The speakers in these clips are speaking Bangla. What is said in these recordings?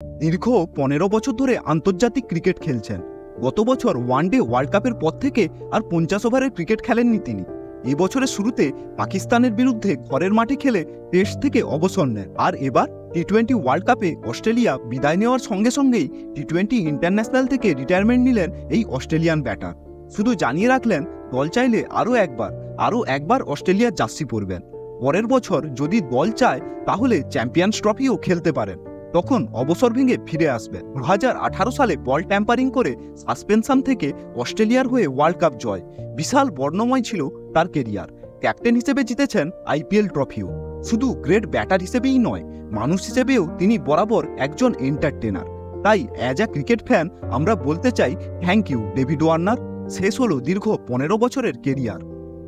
দীর্ঘ ১৫ বছর ধরে আন্তর্জাতিক ক্রিকেট খেলছেন। গত বছর ওয়ানডে ওয়ার্ল্ড কাপের পর থেকে আর ৫০ ওভারের ক্রিকেট খেলেননি তিনি। এই বছরের শুরুতে পাকিস্তানের বিরুদ্ধে ঘরের মাঠে খেলে টেস্ট থেকে অবসর নেন। আর এবার টি-20 ওয়ার্ল্ড কাপে অস্ট্রেলিয়া বিদায় নেওয়ার সঙ্গে সঙ্গেই টি-20 ইন্টারন্যাশনাল থেকে রিটায়ারমেন্ট নিলেন এই অস্ট্রেলিয়ান ব্যাটার। শুধু জানিয়ে রাখলেন দল চাইলে আরও একবার অস্ট্রেলিয়ার জার্সি পরবেন। পরের বছর যদি দল চায় তাহলে চ্যাম্পিয়ন্স ট্রফিও খেলতে পারেন, তখন অবসর ভেঙে ফিরে আসবেন। ২০১৮ সালে বল ট্যাম্পারিং করে সাসপেনশন থেকে অস্ট্রেলিয়ার হয়ে ওয়ার্ল্ড কাপ জয়। বিশাল বর্ণময় ছিল তার কেরিয়ার। ক্যাপ্টেন হিসেবে জিতেছেন আইপিএল ট্রফিও। শুধু গ্রেট ব্যাটার হিসেবেই নয়, মানুষ হিসেবেও তিনি বরাবর একজন এন্টারটেনার। তাই অ্যাজ আ ক্রিকেট ফ্যান আমরা বলতে চাই থ্যাংক ইউ ডেভিড ওয়ার্নার। শেষ হলো দীর্ঘ ১৫ বছরের কেরিয়ার।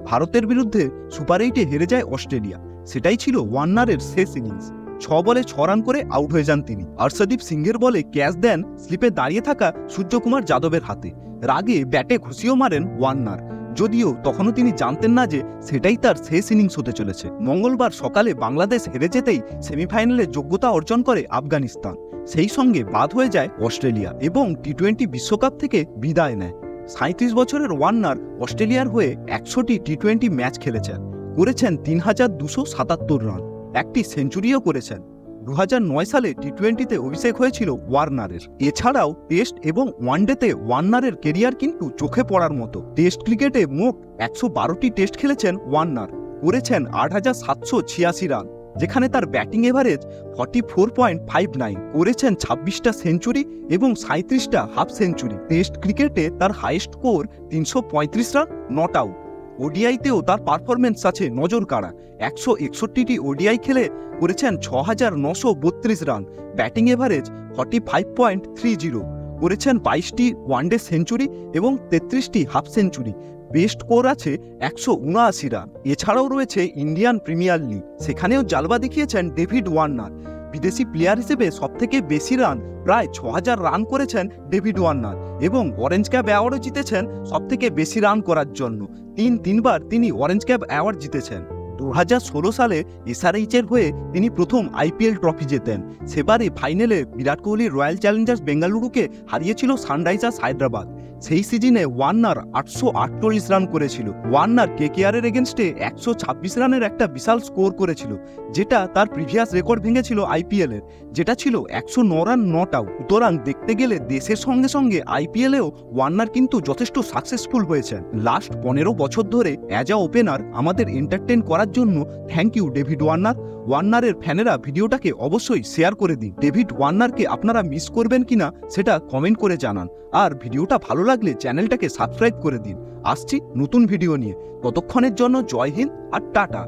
ভারতের বিরুদ্ধে সুপার ৮-এ হেরে যায় অস্ট্রেলিয়া। সেটাই ছিল ওয়ার্নারের শেষ ইনিংস। ৬ বলে ৬ রান করে আউট হয়ে যান তিনি। হর্ষদীপ সিংহের বলে ক্যাচ দেন স্লিপে দাঁড়িয়ে থাকা সূর্যকুমার যাদবের হাতে। রাগে ব্যাটে ঘুষিও মারেন ওয়ার্নার, যদিও তখনও তিনি জানতেন না যে সেটাই তার শেষ ইনিংস হতে চলেছে। মঙ্গলবার সকালে বাংলাদেশ হেরে যেতেই সেমিফাইনালে যোগ্যতা অর্জন করে আফগানিস্তান। সেই সঙ্গে বাদ হয়ে যায় অস্ট্রেলিয়া এবং টি-20 বিশ্বকাপ থেকে বিদায় নেয়। ৩৭ বছরের ওয়ার্নার অস্ট্রেলিয়ার হয়ে ১০০টি টি-20 ম্যাচ খেলেছেন, করেছেন ৩,২৭৭ রান, একটি সেঞ্চুরিও করেছেন। ২০০৯ সালে টি-20তে অভিষেক হয়েছিল ওয়ার্নারের। এছাড়াও টেস্ট এবং ওয়ানডেতে ওয়ার্নারের কেরিয়ার কিন্তু চোখে পড়ার মতো। টেস্ট ক্রিকেটে মোট ১১২টি টেস্ট খেলেছেন ওয়ার্নার, করেছেন ৮৭৮৬ রান, যেখানে তার ব্যাটিং এভারেজ 44.59, করেছেন ২৬টা সেঞ্চুরি এবং ৩৭টা হাফ সেঞ্চুরি। টেস্ট ক্রিকেটে তার highest score ৩৩৫ run, not out. ওডিআইতেও তার পারফরমেন্স আছে নজর কাড়া। ১৬১টি ওডিআই খেলে করেছেন ৬,৯৩২ রান, ব্যাটিং এভারেজ 45.30, করেছেন ২২টি ওয়ানডে সেঞ্চুরি এবং ৩৩টি হাফ সেঞ্চুরি। বেস্ট স্কোর আছে ১৭৯ রান। এছাড়াও রয়েছে ইন্ডিয়ান প্রিমিয়ার লিগ, সেখানেও জালবা দেখিয়েছেন ডেভিড ওয়ার্নার। বিদেশি প্লেয়ার হিসেবে সবথেকে বেশি রান, প্রায় ৬,০০০ রান করেছেন ডেভিড ওয়ার্নার এবং অরেঞ্জ ক্যাপ অ্যাওয়ার্ডও জিতেছেন সবথেকে বেশি রান করার জন্য। তিনবার তিনি অরেঞ্জ ক্যাপ অ্যাওয়ার্ড জিতেছেন। ২০১৬ সালে এসআরএইচের হয়ে তিনি প্রথম আইপিএল ট্রফি জেতেন। সেবারে ফাইনালে বিরাট কোহলি রয়্যাল চ্যালেঞ্জার্স বেঙ্গালুরুকে হারিয়েছিল সানরাইজার্স হায়দ্রাবাদ। সেই সিজনে ওয়ার্নার ৮৪৮ রান করেছিল। ওয়ার্নার কেকেআরের এগেনস্টে ১২৬ রানের একটা বিশাল স্কোর করেছিল, যেটা তার প্রিভিয়াস রেকর্ড ভেঙেছিল আইপিএলের, যেটা ছিল ১০৯ রান, নট আউট। সুতরাং দেখতে গেলে দেশের সঙ্গে সঙ্গে আইপিএলেও ওয়ার্নার কিন্তু যথেষ্ট সাকসেসফুল হয়েছেন। লাস্ট ১৫ বছর ধরে অ্যাজ আ ওপেনার আমাদের এন্টারটেন করার জন্য থ্যাংক ইউ ডেভিড ওয়ার্নার। ওয়ার্নারের ফ্যানেরা ভিডিওটাকে অবশ্যই শেয়ার করে দিন। ডেভিড ওয়ার্নারকে আপনারা মিস করবেন কিনা সেটা কমেন্ট করে জানান। আর ভিডিওটা ভালো লাগলে চ্যানেলটাকে সাবস্ক্রাইব করে দিন। আসছি নতুন ভিডিও নিয়ে, ততক্ষণের জন্য জয় হিন্দ আর টাটা।